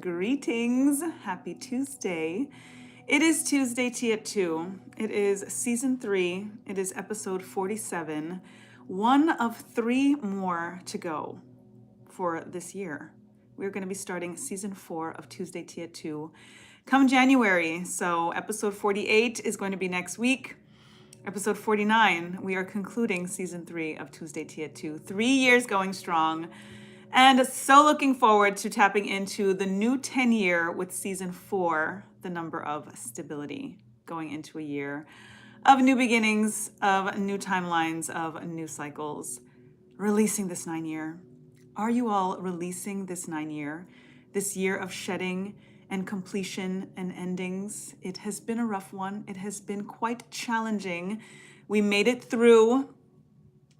Greetings. Happy Tuesday. It is Tuesday tea at 2. It is season 3. It is episode 47. One of 3 more to go for this year. We're going to be starting season 4 of Tuesday tea at 2 come January. So episode 48 is going to be next week. Episode 49, we are concluding season 3 of Tuesday tea at 2. 3 years going strong. And so looking forward to tapping into the new 10-year with season 4, the number of stability, going into a year of new beginnings, of new timelines, of new cycles, releasing this 9-year. Are you all releasing this 9-year, this year of shedding and completion and endings? It has been a rough one. It has been quite challenging. We made it through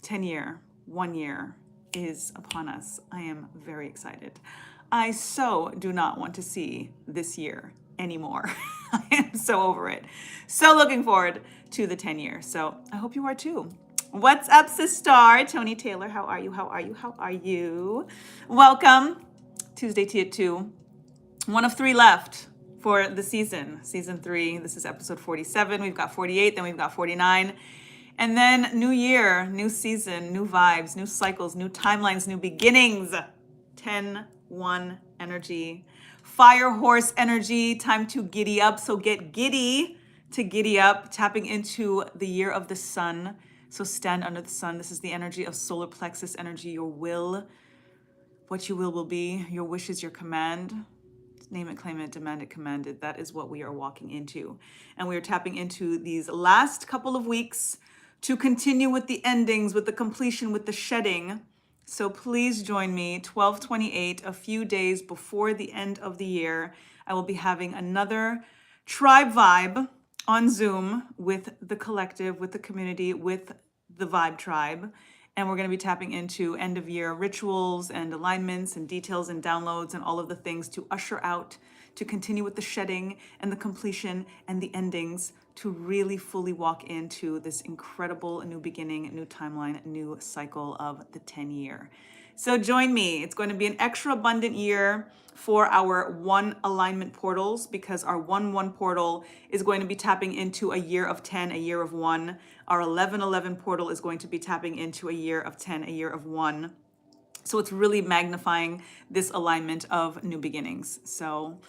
10-year, 1 year is upon us. I am very excited. I so do not want to see this year anymore. I am so over it. So looking forward to the 10-year. So I hope you are too. What's up, sister? Tony Taylor, how are you? How are you? How are you? Welcome. Tuesday tea at 2. One of 3 left for the season. Season 3. This is episode 47. We've got 48, then we've got 49. And then new year, new season, new vibes, new cycles, new timelines, new beginnings. 10-1 energy. Fire horse energy. Time to giddy up. So get giddy to giddy up. Tapping into the year of the sun. So stand under the sun. This is the energy of solar plexus energy. Your will. What you will be. Your wish is your command. Name it, claim it, demand it, command it. That is what we are walking into. And we are tapping into these last couple of weeks to continue with the endings, with the completion, with the shedding. So please join me, 12/28, a few days before the end of the year. I will be having another tribe vibe on Zoom with the collective, with the community, with the Vibe Tribe. And we're going to be tapping into end of year rituals and alignments and details and downloads and all of the things to usher out, to continue with the shedding and the completion and the endings, to really fully walk into this incredible new beginning, new timeline, new cycle of the 10-year. So join me. It's going to be an extra abundant year for our 1 alignment portals, because our 1-1 portal is going to be tapping into a year of 10, a year of 1. Our 11-11 portal is going to be tapping into a year of 10, a year of 1. So it's really magnifying this alignment of new beginnings. So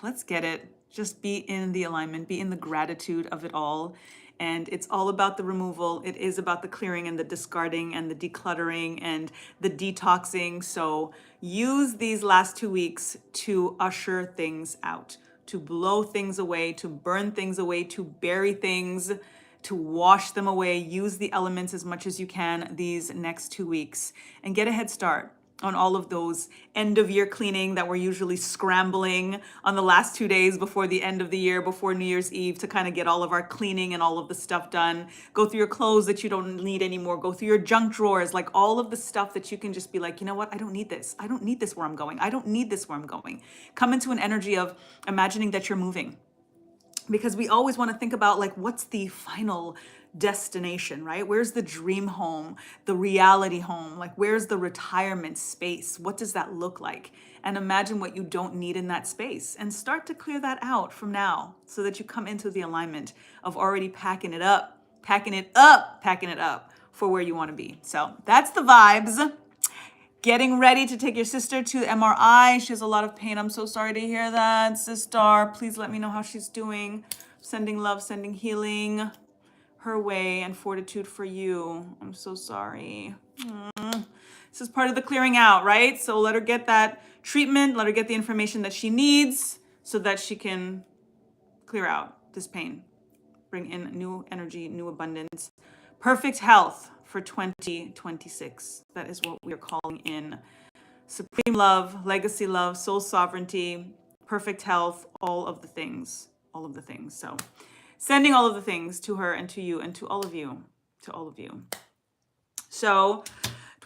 let's get it. Just be in the alignment, be in the gratitude of it all. And it's all about the removal. It is about the clearing and the discarding and the decluttering and the detoxing. So use these last 2 weeks to usher things out, to blow things away, to burn things away, to bury things, to wash them away. Use the elements as much as you can these next 2 weeks and get a head start on all of those end of year cleaning that we're usually scrambling on the last 2 days before the end of the year, before New Year's Eve, to kind of get all of our cleaning and all of the stuff done. Go through your clothes that you don't need anymore. Go through your junk drawers, like all of the stuff that you can just be like, you know what? I don't need this. I don't need this where I'm going. I don't need this where I'm going. Come into an energy of imagining that you're moving. Because we always want to think about, like, what's the final destination, right? Where's the dream home, the reality home? Like, where's the retirement space? What does that look like? And imagine what you don't need in that space and start to clear that out from now, so that you come into the alignment of already packing it up for where you want to be. So that's the vibes. Getting ready to take your sister to the MRI. She has a lot of pain. I'm so sorry to hear that, sister. Please let me know how she's doing. Sending love, sending healing her way and fortitude for you. I'm so sorry. This is part of the clearing out, right? So let her get that treatment. Let her get the information that she needs so that she can clear out this pain. Bring in new energy, new abundance. Perfect health for 2026. That is what we are calling in. Supreme love, legacy love, soul sovereignty, perfect health, all of the things. So sending all of the things to her and to you and to all of you, So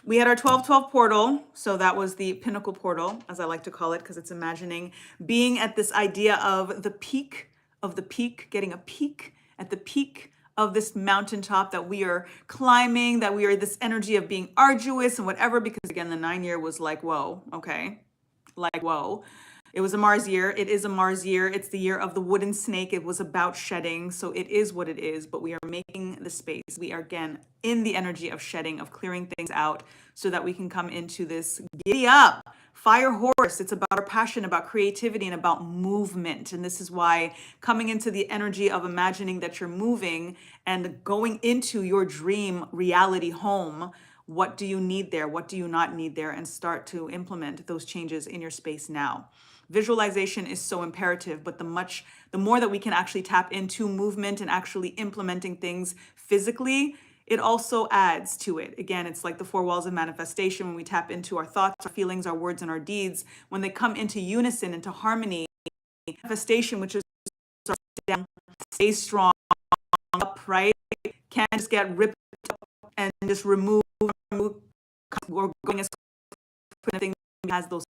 we had our 12-12 portal. So that was the pinnacle portal, as I like to call it, because it's imagining being at this idea of the peak, getting a peek at the peak of this mountaintop that we are climbing, that we are this energy of being arduous and whatever, because again, the 9-year was like, whoa, okay, like, whoa. It was a Mars year. It is a Mars year. It's the year of the wooden snake. It was about shedding. So it is what it is, but we are making the space. We are again in the energy of shedding, of clearing things out so that we can come into this giddy up fire horse. It's about our passion, about creativity, and about movement. And this is why coming into the energy of imagining that you're moving and going into your dream reality home. What do you need there? What do you not need there? And start to implement those changes in your space now. Visualization is so imperative, but the more that we can actually tap into movement and actually implementing things physically, it also adds to it. Again, it's like the four walls of manifestation. When we tap into our thoughts, our feelings, our words, and our deeds, when they come into unison, into harmony, manifestation, which is down, stay strong, up, right? Can't just get ripped up and just remove or going as thing has those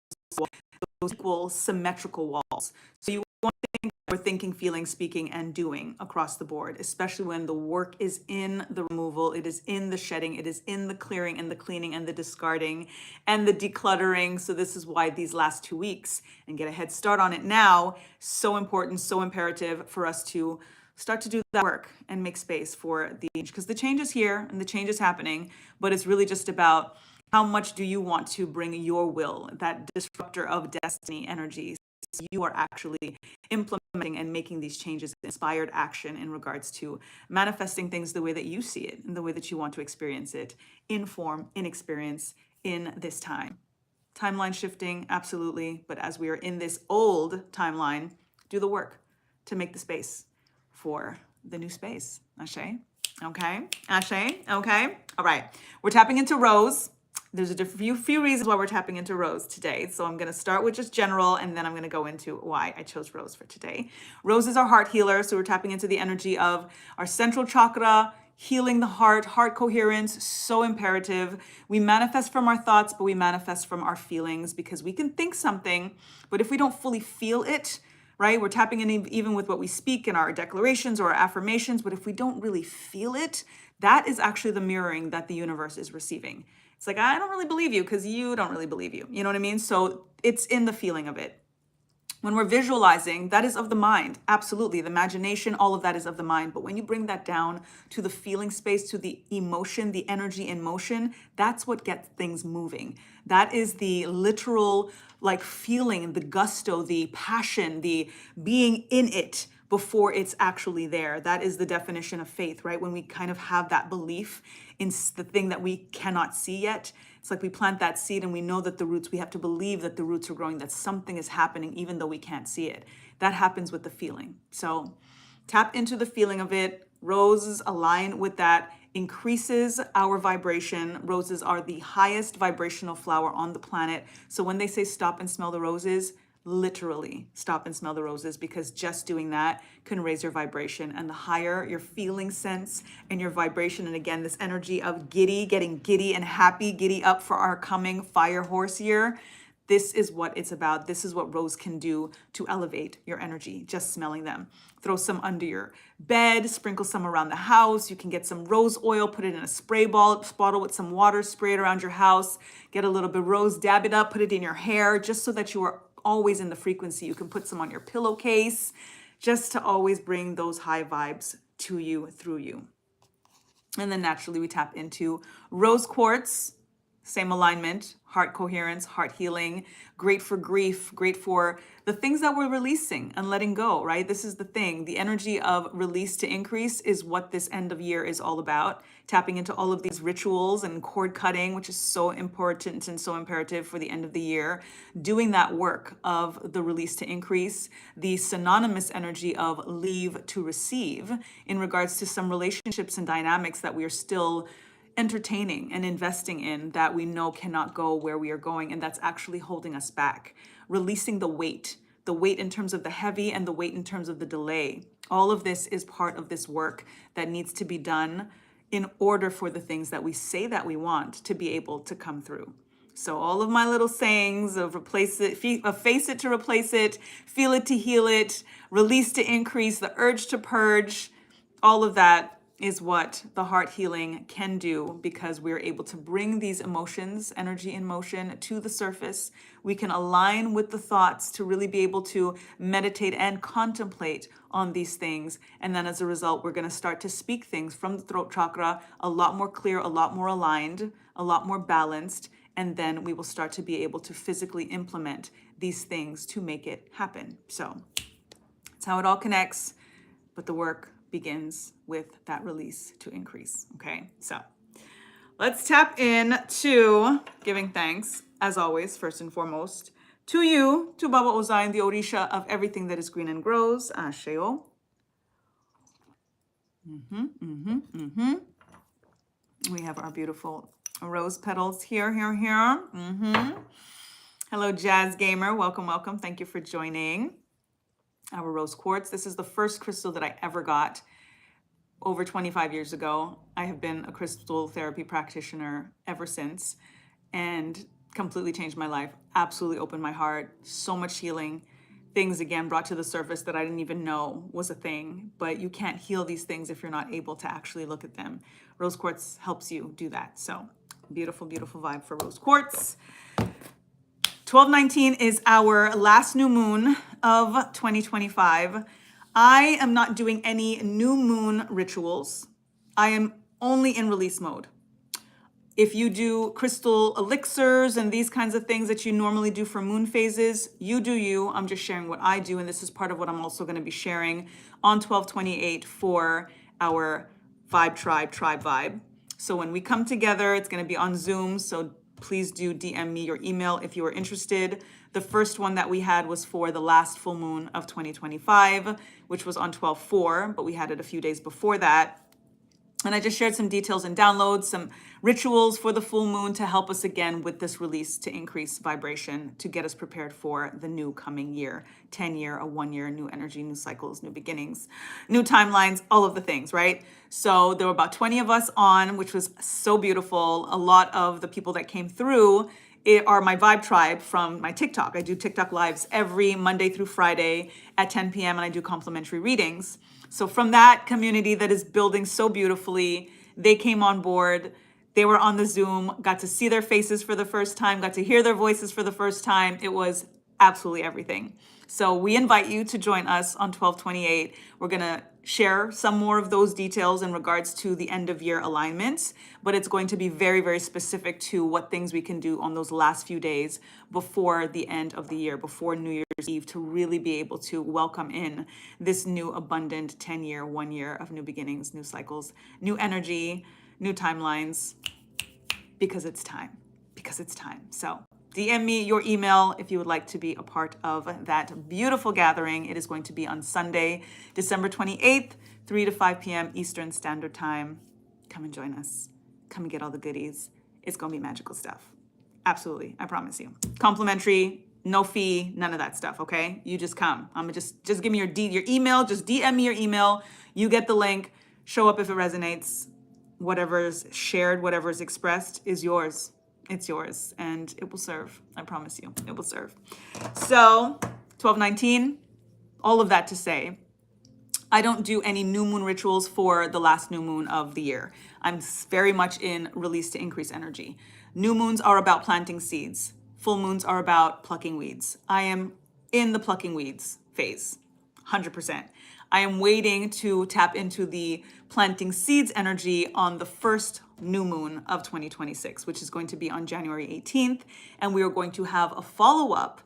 equal symmetrical walls. So you want to think we're thinking, feeling, speaking, and doing across the board, especially when the work is in the removal, it is in the shedding, it is in the clearing and the cleaning and the discarding and the decluttering. So this is why these last 2 weeks, and get a head start on it now, so important, so imperative for us to start to do that work and make space for the change, because the change is here and the change is happening, but it's really just about how much do you want to bring your will, that disruptor of destiny energy. So you are actually implementing and making these changes, inspired action in regards to manifesting things the way that you see it and the way that you want to experience it in form, in experience, in this time. Timeline shifting, absolutely. But as we are in this old timeline, do the work to make the space for the new space. Ashe? Okay. Ashe? Okay. All right. We're tapping into Rose. There's a few reasons why we're tapping into Rose today. So I'm going to start with just general, and then I'm going to go into why I chose Rose for today. Rose is our heart healer. So we're tapping into the energy of our central chakra, healing the heart coherence, so imperative. We manifest from our thoughts, but we manifest from our feelings, because we can think something, but if we don't fully feel it, right? We're tapping in even with what we speak in our declarations or our affirmations, but if we don't really feel it, that is actually the mirroring that the universe is receiving. It's like, I don't really believe you because you don't really believe you. You know what I mean? So it's in the feeling of it. When we're visualizing, that is of the mind. Absolutely. The imagination, all of that is of the mind. But when you bring that down to the feeling space, to the emotion, the energy in motion, that's what gets things moving. That is the literal, like, feeling, the gusto, the passion, the being in it before it's actually there. That is the definition of faith, right? When we kind of have that belief in the thing that we cannot see yet. It's like we plant that seed and we know that the roots, we have to believe that the roots are growing, that something is happening, even though we can't see it. That happens with the feeling. So tap into the feeling of it. Roses align with that, increases our vibration. Roses are the highest vibrational flower on the planet. So when they say stop and smell the roses, literally stop and smell the roses, because just doing that can raise your vibration. And the higher your feeling sense and your vibration, and again, this energy of giddy, getting giddy and happy, giddy up for our coming fire horse year, this is what it's about. This is what Rose can do to elevate your energy, just smelling them. Throw some under your bed, sprinkle some around the house. You can get some rose oil, put it in a spray bottle with some water, spray it around your house, get a little bit of rose, dab it up, put it in your hair, just so that you are always in the frequency. You can put some on your pillowcase, just to always bring those high vibes to you, through you. And then naturally we tap into rose quartz. Same alignment, heart coherence, heart healing, great for grief, great for the things that we're releasing and letting go, right? This is the thing. The energy of release to increase is what this end of year is all about. Tapping into all of these rituals and cord cutting, which is so important and so imperative for the end of the year. Doing that work of the release to increase, the synonymous energy of leave to receive in regards to some relationships and dynamics that we are still entertaining and investing in, that we know cannot go where we are going, and that's actually holding us back. Releasing the weight in terms of the heavy and the weight in terms of the delay. All of this is part of this work that needs to be done in order for the things that we say that we want to be able to come through. So all of my little sayings of replace it, of face it to replace it, feel it to heal it, release to increase, the urge to purge, all of that is what the heart healing can do, because we're able to bring these emotions, energy in motion, to the surface. We can align with the thoughts to really be able to meditate and contemplate on these things. And then as a result, we're going to start to speak things from the throat chakra a lot more clear, a lot more aligned, a lot more balanced. And then we will start to be able to physically implement these things to make it happen. So that's how it all connects. But the work begins with that release to increase. Okay, so let's tap in to giving thanks, as always, first and foremost, to you, to Baba Ozain, the Orisha of everything that is green and grows. Asheo. We have our beautiful rose petals here. Hello, Jazz Gamer. Welcome, welcome. Thank you for joining. Our rose quartz. This is the first crystal that I ever got over 25 years ago. I have been a crystal therapy practitioner ever since, and completely changed my life. Absolutely opened my heart. So much healing. Things again brought to the surface that I didn't even know was a thing. But you can't heal these things if you're not able to actually look at them. Rose quartz helps you do that. So beautiful, beautiful vibe for rose quartz. 12/19 is our last new moon of 2025. I am not doing any new moon rituals. I am only in release mode. If you do crystal elixirs and these kinds of things that you normally do for moon phases, you do you. I'm just sharing what I do, and this is part of what I'm also going to be sharing on 12/28 for our tribe vibe. So when we come together, it's going to be on Zoom. So please do DM me your email if you are interested. The first one that we had was for the last full moon of 2025, which was on 12/4, but we had it a few days before that. And I just shared some details and downloads, some rituals for the full moon to help us again with this release to increase vibration, to get us prepared for the new coming year, 10-year, a 1-year, new energy, new cycles, new beginnings, new timelines, all of the things, right? So there were about 20 of us on, which was so beautiful. A lot of the people that came through are my vibe tribe from my TikTok. I do TikTok lives every Monday through Friday at 10 p.m. and I do complimentary readings. So from that community that is building so beautifully, they came on board. They were on the Zoom, got to see their faces for the first time, got to hear their voices for the first time. It was absolutely everything. So we invite you to join us on 12/28. We're going to share some more of those details in regards to the end of year alignments, but it's going to be very, very specific to what things we can do on those last few days before the end of the year, before New Year's Eve, to really be able to welcome in this new abundant 10-year, 1 year of new beginnings, new cycles, new energy, new timelines, because it's time, So DM me your email if you would like to be a part of that beautiful gathering. It is going to be on Sunday, December 28th, 3 to 5 p.m. Eastern Standard Time. Come and join us. Come and get all the goodies. It's going to be magical stuff. Absolutely. I promise you. Complimentary, no fee, none of that stuff, okay? You just come. I'm just give me your email. Just DM me your email. You get the link. Show up if it resonates. Whatever's shared, whatever's expressed is yours. It's yours, and it will serve. I promise you, it will serve. So 12/19, all of that to say, I don't do any new moon rituals for the last new moon of the year. I'm very much in release to increase energy. New moons are about planting seeds. Full moons are about plucking weeds. I am in the plucking weeds phase, 100%. I am waiting to tap into the planting seeds energy on the first new moon of 2026, which is going to be on January 18th. And we are going to have a follow-up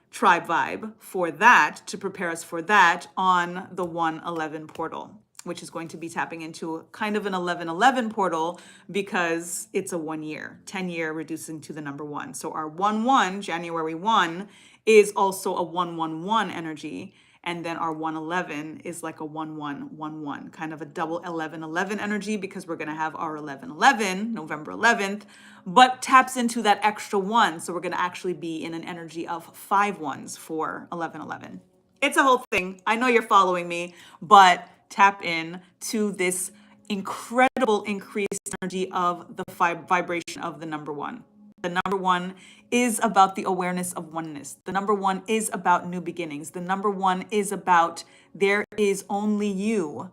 tribe vibe for that, to prepare us for that, on the 111 portal, which is going to be tapping into kind of an 1111 portal, because it's a 1 year, 10-year reducing to the number 1. So our 1/1, January 1, is also a 111 energy. And then our 111 is like a 1111, kind of a double 1111 energy, because we're going to have our 1111, November 11th, but taps into that extra 1. So we're going to actually be in an energy of 5 ones for 1111. It's a whole thing. I know you're following me, but tap in to this incredible increased energy of the vibration of the number 1. The number 1 is about the awareness of oneness. The number 1 is about new beginnings. The number 1 is about there is only you,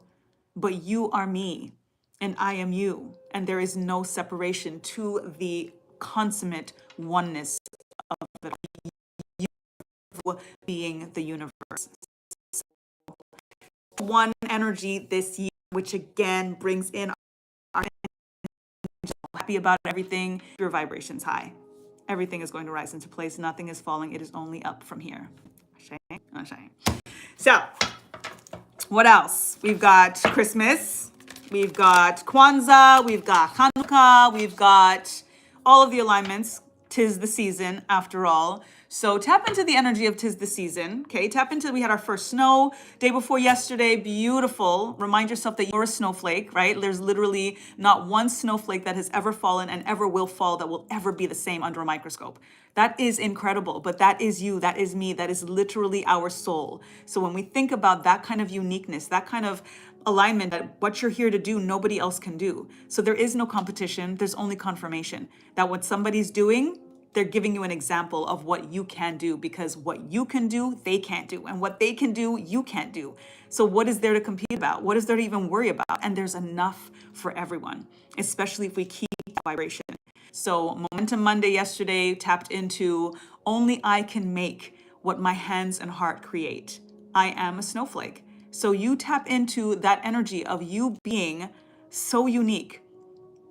but you are me. and I am you. And there is no separation to the consummate oneness of it, you being the universe. One energy this year, which again brings in our happy about everything. Your vibration's high. Everything is going to rise into place. Nothing is falling. It is only up from here. So, what else? We've got Christmas. We've got Kwanzaa. We've got Hanukkah. We've got all of the alignments. 'Tis the season, after all. So tap into the energy of 'tis the season. Okay, tap into, we had our first snow day before yesterday. Beautiful. Remind yourself that you're a snowflake, right? There's literally not one snowflake that has ever fallen and ever will fall that will ever be the same under a microscope. That is incredible, but that is you, that is me, that is literally our soul. So when we think about that kind of uniqueness, that kind of alignment, that what you're here to do, nobody else can do. So there is no competition, there's only confirmation that what somebody's doing, they're giving you an example of what you can do, because what you can do, they can't do. And what they can do, you can't do. So what is there to compete about? What is there to even worry about? And there's enough for everyone, especially if we keep that vibration. So Momentum Monday yesterday tapped into only I can make what my hands and heart create. I am a snowflake. So you tap into that energy of you being so unique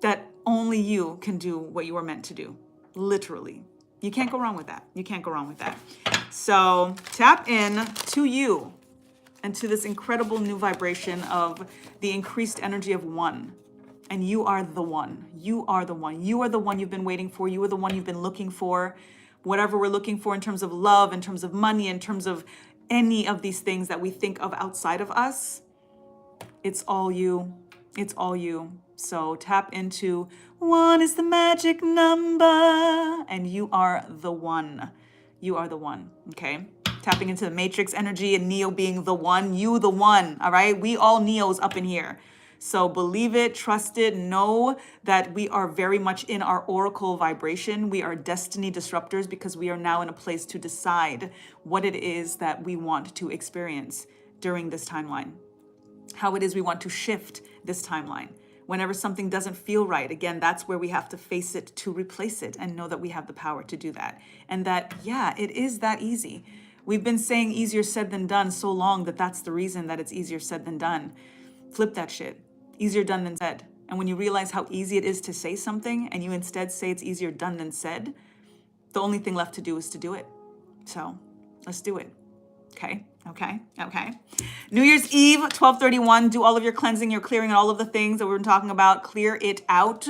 that only you can do what you were meant to do. Literally. You can't go wrong with that. You can't go wrong with that. So tap in to you and to this incredible new vibration of the increased energy of one. And you are the one. You are the one. You are the one you've been waiting for. You are the one you've been looking for. Whatever we're looking for in terms of love, in terms of money, in terms of any of these things that we think of outside of us, it's all you. It's all you. So tap into one is the magic number, and you are the one. You are the one, okay? Tapping into the matrix energy and Neo being the one, you the one, all right? We all Neos up in here. So believe it, trust it, know that we are very much in our oracle vibration. We are destiny disruptors because we are now in a place to decide what it is that we want to experience during this timeline, how it is we want to shift this timeline. Whenever something doesn't feel right, again, that's where we have to face it to replace it and know that we have the power to do that. And that, yeah, it is that easy. We've been saying easier said than done so long that that's the reason that it's easier said than done. Flip that shit. Easier done than said. And when you realize how easy it is to say something and you instead say it's easier done than said, the only thing left to do is to do it. So let's do it. Okay. New Year's Eve, 12:31, do all of your cleansing, your clearing, and all of the things that we've been talking about. Clear it out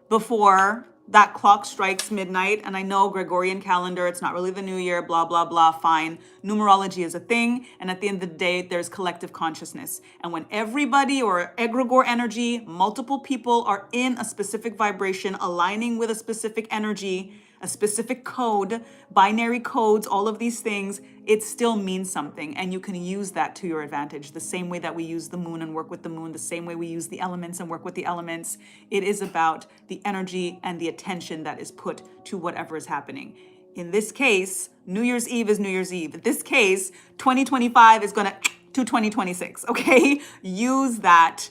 before that clock strikes midnight. And I know Gregorian calendar, it's not really the new year, blah, blah, blah, fine. Numerology is a thing. And at the end of the day, there's collective consciousness. And when everybody or egregore energy, multiple people are in a specific vibration, aligning with a specific energy, a specific code, binary codes, all of these things, it still means something. And you can use that to your advantage. The same way that we use the moon and work with the moon, the same way we use the elements and work with the elements. It is about the energy and the attention that is put to whatever is happening. In this case, New Year's Eve is New Year's Eve. In this case, 2025 is going to 2026, okay? Use that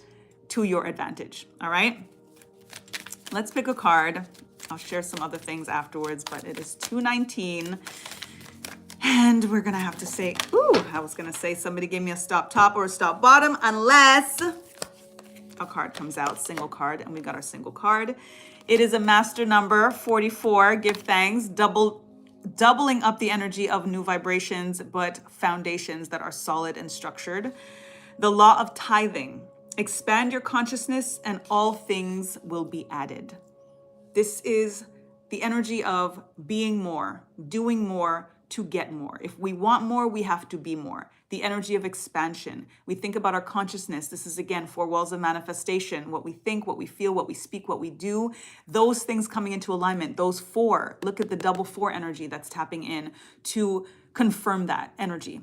to your advantage, all right? Let's pick a card. I'll share some other things afterwards, but it is 219. And we're gonna have to say, I was gonna say somebody gave me a stop top or a stop bottom, unless a card comes out, single card, and we got our single card. It is a master number, 44, give thanks, doubling up the energy of new vibrations, but foundations that are solid and structured. The law of tithing, expand your consciousness and all things will be added. This is the energy of being more, doing more to get more. If we want more, we have to be more. The energy of expansion. We think about our consciousness. This is, again, 4 walls of manifestation. What we think, what we feel, what we speak, what we do. Those things coming into alignment. Those 4. Look at the double 4 energy that's tapping in to confirm that energy.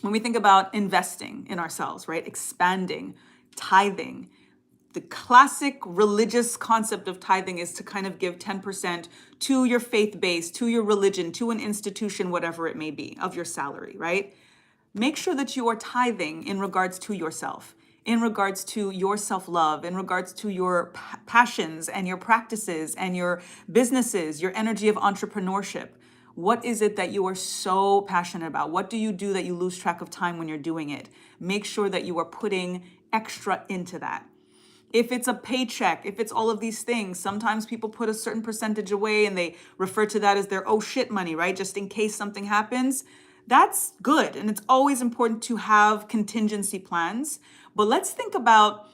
When we think about investing in ourselves, right? Expanding, tithing. The classic religious concept of tithing is to kind of give 10% to your faith base, to your religion, to an institution, whatever it may be, of your salary, right? Make sure that you are tithing in regards to yourself, in regards to your self-love, in regards to your passions and your practices and your businesses, your energy of entrepreneurship. What is it that you are so passionate about? What do you do that you lose track of time when you're doing it? Make sure that you are putting extra into that. If it's a paycheck, if it's all of these things, sometimes people put a certain percentage away and they refer to that as their oh shit money, right? Just in case something happens. That's good. And it's always important to have contingency plans. But let's think about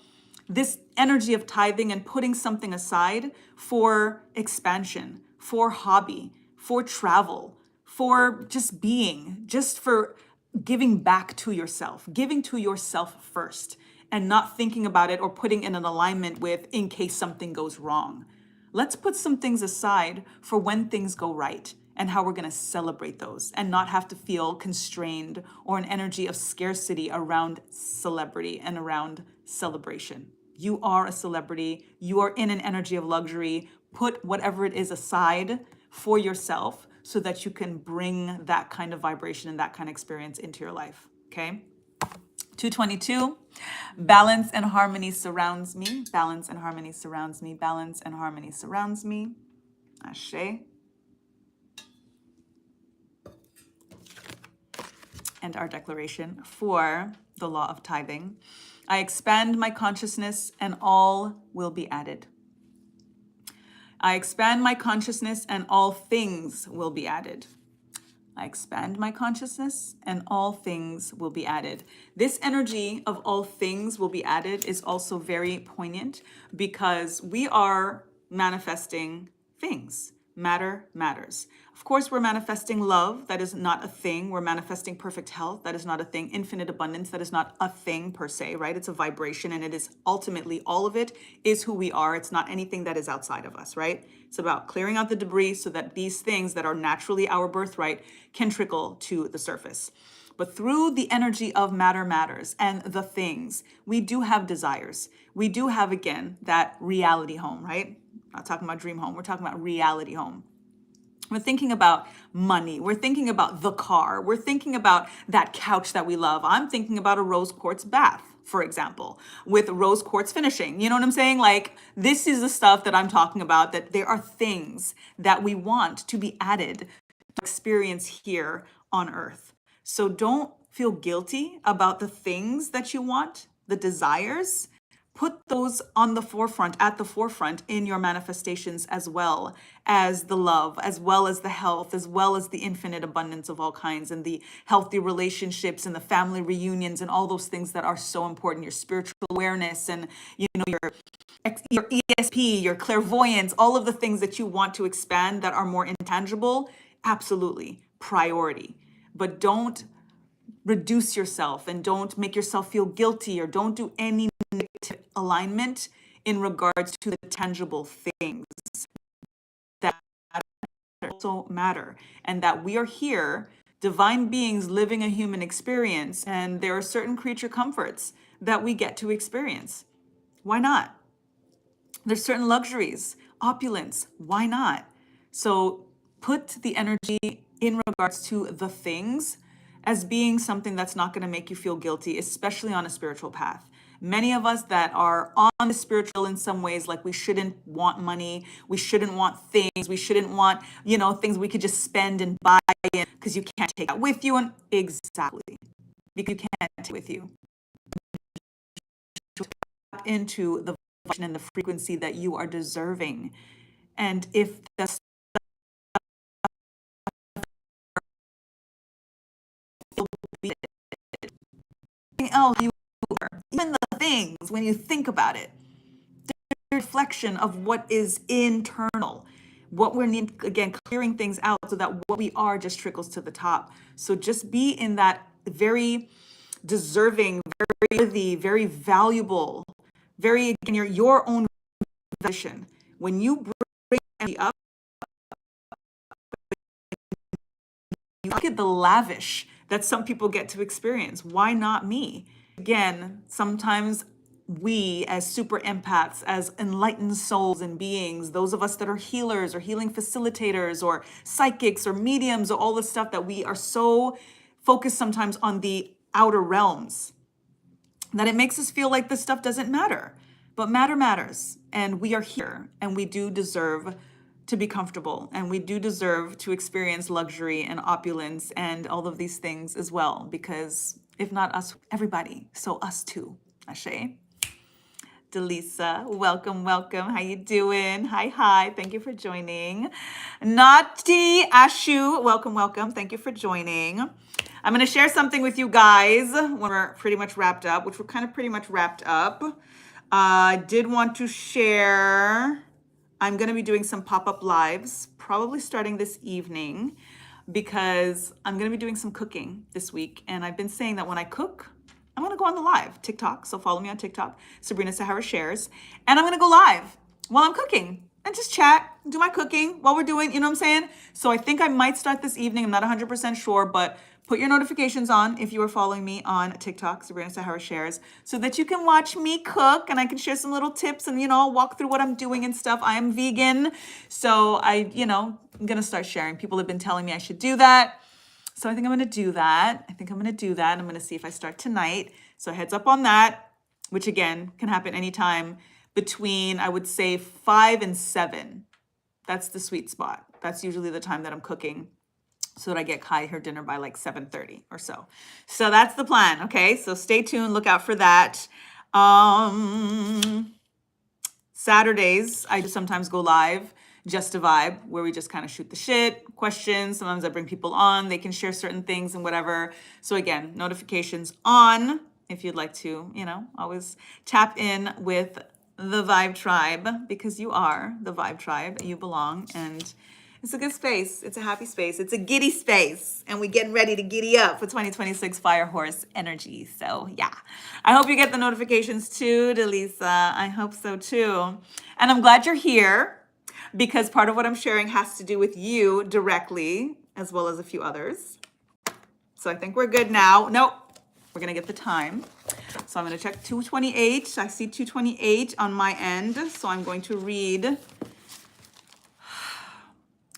this energy of tithing and putting something aside for expansion, for hobby, for travel, for just being, just for giving back to yourself, giving to yourself first, and not thinking about it or putting in an alignment with in case something goes wrong. Let's put some things aside for when things go right and how we're going to celebrate those and not have to feel constrained or an energy of scarcity around celebrity and around celebration. You are a celebrity. You are in an energy of luxury. Put whatever it is aside for yourself so that you can bring that kind of vibration and that kind of experience into your life. Okay? 222, balance and harmony surrounds me. Balance and harmony surrounds me. Balance and harmony surrounds me. Ashe. And our declaration for the law of tithing. I expand my consciousness and all will be added. I expand my consciousness and all things will be added. I expand my consciousness and all things will be added. This energy of all things will be added is also very poignant because we are manifesting things. Matter matters. Of course, we're manifesting love. That is not a thing. We're manifesting perfect health. That is not a thing. Infinite abundance. That is not a thing per se, right? It's a vibration, and it is ultimately all of it is who we are. It's not anything that is outside of us, right? It's about clearing out the debris so that these things that are naturally our birthright can trickle to the surface. But through the energy of matter matters and the things, we do have desires. We do have, again, that reality home, right? Not talking about dream home. We're talking about reality home. We're thinking about money. We're thinking about the car. We're thinking about that couch that we love. I'm thinking about a rose quartz bath, for example, with rose quartz finishing. You know what I'm saying? Like, this is the stuff that I'm talking about, that there are things that we want to be added to experience here on earth. So don't feel guilty about the things that you want, the desires. Put those on the forefront, at the forefront in your manifestations, as well as the love, as well as the health, as well as the infinite abundance of all kinds, and the healthy relationships and the family reunions and all those things that are so important, your spiritual awareness and, you know, your ESP, your clairvoyance, all of the things that you want to expand that are more intangible. Absolutely priority. But don't reduce yourself and don't make yourself feel guilty, or don't do any negative alignment in regards to the tangible things that also matter, and that we are here, divine beings living a human experience, and there are certain creature comforts that we get to experience. Why not? There's certain luxuries, opulence. Why not? So put the energy in regards to the things as being something that's not going to make you feel guilty, especially on a spiritual path. Many of us that are on the spiritual in some ways, like we shouldn't want money, we shouldn't want things, we shouldn't want, things we could just spend and buy because you can't take that with you. And exactly, because you can't take it with you. Tap into the vibration and the frequency that you are deserving. And if the else you are, even the things, when you think about it, the reflection of what is internal, what we're again clearing things out so that what we are just trickles to the top. So just be in that very deserving, very worthy, very valuable, very, again, your own position. When you bring energy up, you look at the lavish that some people get to experience. Why not me? Again, sometimes we as super empaths, as enlightened souls and beings, those of us that are healers or healing facilitators or psychics or mediums, or all the stuff that we are so focused sometimes on the outer realms that it makes us feel like this stuff doesn't matter. But matter matters, and we are here, and we do deserve to be comfortable, and we do deserve to experience luxury and opulence and all of these things as well, because if not us, everybody, so us too. Ashe. Delisa, welcome, welcome. How you doing? Hi. Thank you for joining. Nati Ashu, welcome, welcome. Thank you for joining. I'm going to share something with you guys when we're pretty much wrapped up, which we're kind of pretty much wrapped up. I did want to share, I'm going to be doing some pop-up lives, probably starting this evening, because I'm going to be doing some cooking this week. And I've been saying that when I cook, I'm going to go on the live TikTok. So follow me on TikTok, Sabrina Sahara Shares. And I'm going to go live while I'm cooking and just chat, do my cooking while we're doing, you know what I'm saying? So I think I might start this evening. I'm not 100% sure, but put your notifications on if you are following me on TikTok, Sabrina Sahara Shares, so that you can watch me cook and I can share some little tips and, walk through what I'm doing and stuff. I am vegan. So I'm going to start sharing. People have been telling me I should do that. So I think I'm going to do that. I'm going to see if I start tonight. So heads up on that, which again can happen anytime between, I would say, 5 and 7. That's the sweet spot. That's usually the time that I'm cooking, so that I get Kai her dinner by like 7:30 or so. So that's the plan. Okay. So stay tuned. Look out for that. Saturdays, I sometimes go live, just a vibe, where we just kind of shoot the shit, questions. Sometimes I bring people on, they can share certain things and whatever. So again, notifications on if you'd like to, always tap in with the Vibe Tribe, because you are the Vibe Tribe, you belong, and it's a good space. It's a happy space. It's a giddy space. And we're getting ready to giddy up for 2026 Fire Horse energy. So yeah, I hope you get the notifications too, Delisa. I hope so too. And I'm glad you're here, because part of what I'm sharing has to do with you directly, as well as a few others. So I think we're good now. Nope. We're going to get the time. So I'm going to check 2:28. I see 2:28 on my end. So I'm going to read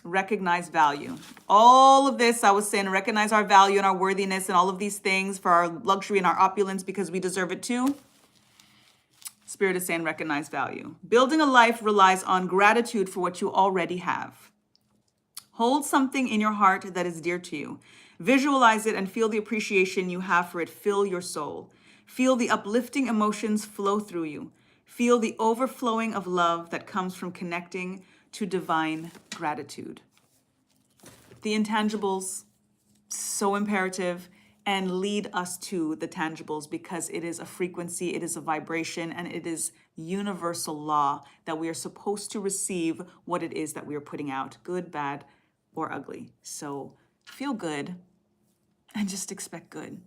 recognize value. All of this, I was saying, recognize our value and our worthiness and all of these things for our luxury and our opulence, because we deserve it too. Spirit is saying recognize value. Building a life relies on gratitude for what you already have. Hold something in your heart that is dear to you. Visualize it and feel the appreciation you have for it. Fill your soul. Feel the uplifting emotions flow through you. Feel the overflowing of love that comes from connecting to divine gratitude. The intangibles, so imperative, and lead us to the tangibles, because it is a frequency, it is a vibration, and it is universal law that we are supposed to receive what it is that we are putting out, good, bad, or ugly. So feel good and just expect good.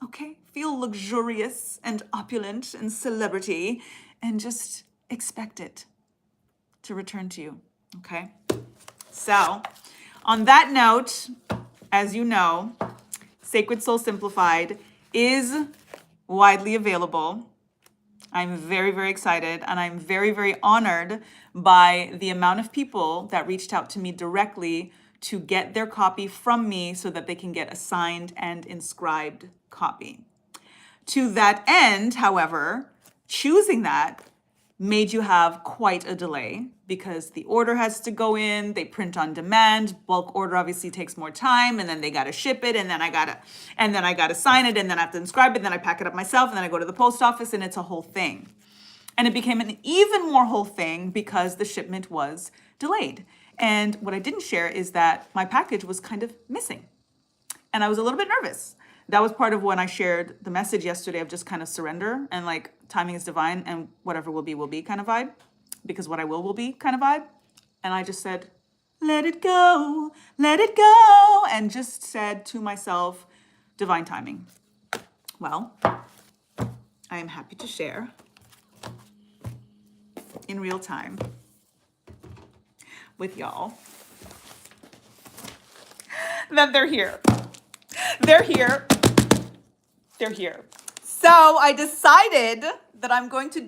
Okay? Feel luxurious and opulent and celebrity, and just expect it to return to you. Okay? So on that note, as you know, Sacred Soul Simplified is widely available. I'm very, very excited, and I'm very, very honored by the amount of people that reached out to me directly to get their copy from me so that they can get a signed and inscribed copy. To that end, however, choosing that made you have quite a delay, because the order has to go in, they print on demand, bulk order obviously takes more time, and then they gotta ship it, and then I gotta sign it, and then I have to inscribe it, and then I pack it up myself, and then I go to the post office, and it's a whole thing. And it became an even more whole thing because the shipment was delayed. And what I didn't share is that my package was kind of missing. And I was a little bit nervous. That was part of when I shared the message yesterday of just kind of surrender and like timing is divine and whatever will be kind of vibe, because what I will be kind of vibe. And I just said, let it go, and just said to myself, divine timing. Well, I am happy to share in real time with y'all that they're here. They're here. So I decided that I was going to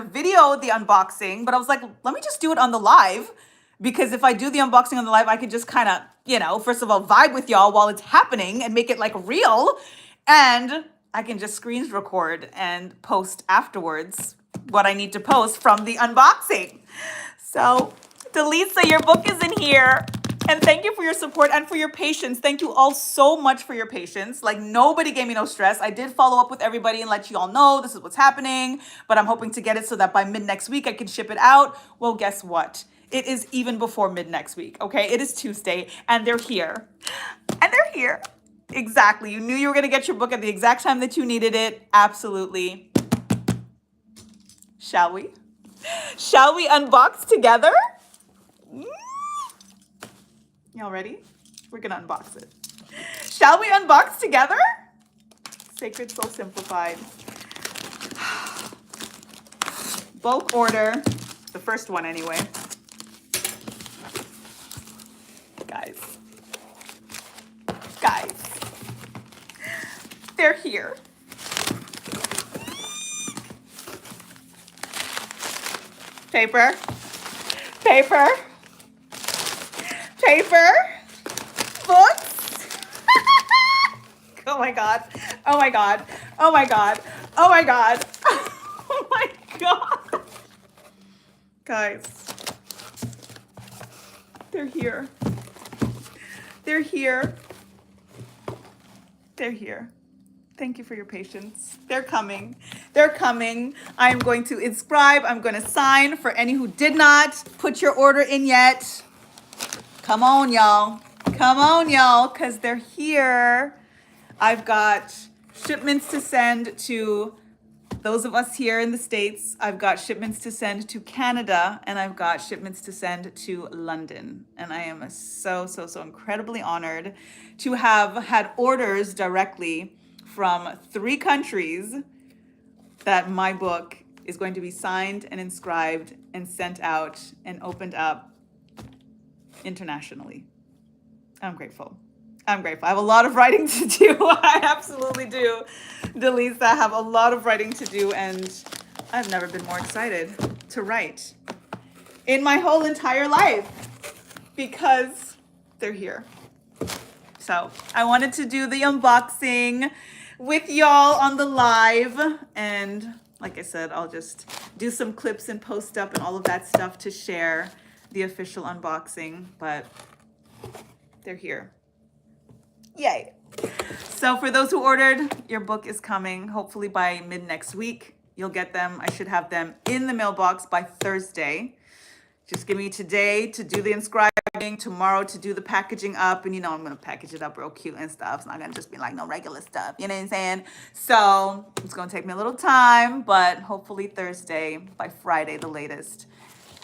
video the unboxing, but I was like, let me just do it on the live, because if I do the unboxing on the live, I could just kind of, first of all, vibe with y'all while it's happening and make it like real. And I can just screen record and post afterwards what I need to post from the unboxing. So, Delisa, your book is in here. And thank you for your support and for your patience. Thank you all so much for your patience. Like, nobody gave me no stress. I did follow up with everybody and let you all know this is what's happening, but I'm hoping to get it so that by mid next week I can ship it out. Well, guess what? It is even before mid next week, okay? It is Tuesday, and they're here. And they're here. Exactly. You knew you were going to get your book at the exact time that you needed it. Absolutely. Shall we? Shall we unbox together? Y'all ready? We're going to unbox it. Shall we unbox together? Sacred Soul Simplified. Bulk order. The first one anyway. Guys. They're here. Paper. Books. Oh my God. Oh my God. Oh my God. Oh my God. Oh my God. Guys. They're here. They're here. They're here. Thank you for your patience. They're coming. They're coming. I am going to inscribe. I'm going to sign. For any who did not put your order in yet, come on, y'all. Come on, y'all, because they're here. I've got shipments to send to those of us here in the States. I've got shipments to send to Canada, and I've got shipments to send to London. And I am so incredibly honored to have had orders directly from 3 countries that my book is going to be signed and inscribed and sent out and opened up internationally. I'm grateful. I have a lot of writing to do. I absolutely do. Delisa, I have a lot of writing to do, and I've never been more excited to write in my whole entire life because they're here. So I wanted to do the unboxing with y'all on the live, and like I said, I'll just do some clips and post up and all of that stuff to share the official unboxing, but they're here. Yay. So for those who ordered, your book is coming hopefully by mid next week. You'll get them. I should have them in the mailbox by Thursday. Just give me today to do the inscribing, tomorrow to do the packaging up. And you know I'm going to package it up real cute and stuff. It's not going to just be like no regular stuff. You know what I'm saying? So it's going to take me a little time, but hopefully Thursday, by Friday the latest,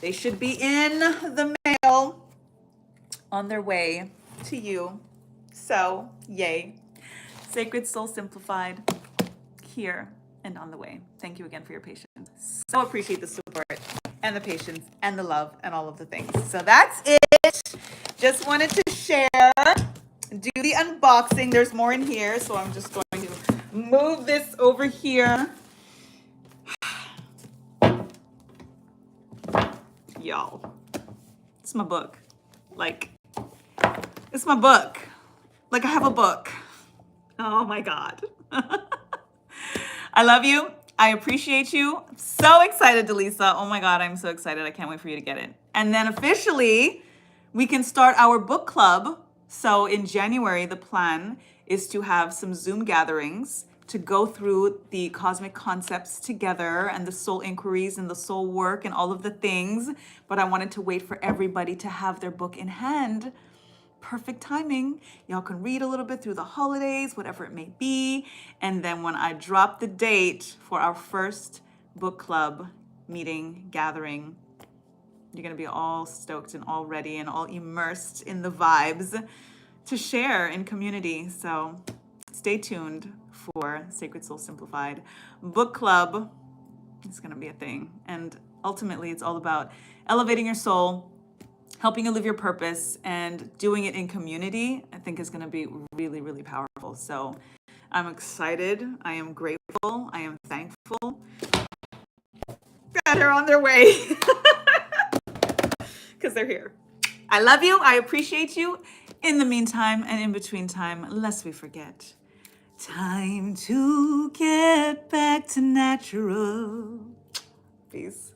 they should be in the mail on their way to you. So, yay. Sacred Soul Simplified, here and on the way. Thank you again for your patience. So appreciate the support and the patience and the love and all of the things. So that's it. Just wanted to share, do the unboxing. There's more in here, so I'm just going to move this over here. Y'all, it's my book. It's my book. Like I have a book. Oh my God. I love you. I appreciate you. So excited, Delisa. Oh my God, I'm so excited. I can't wait for you to get it. And then officially, we can start our book club. So in January, the plan is to have some Zoom gatherings to go through the cosmic concepts together and the soul inquiries and the soul work and all of the things. But I wanted to wait for everybody to have their book in hand. Perfect timing. Y'all can read a little bit through the holidays, whatever it may be. And then when I drop the date for our first book club meeting, gathering, you're going to be all stoked and all ready and all immersed in the vibes to share in community. So stay tuned for Sacred Soul Simplified Book Club. It's going to be a thing. And ultimately, it's all about elevating your soul, helping you live your purpose, and doing it in community. I think is going to be really, really powerful. So I'm excited. I am grateful. I am thankful that they're on their way because they're here. I love you. I appreciate you. In the meantime and in between time, lest we forget, Time to get back to natural. Peace.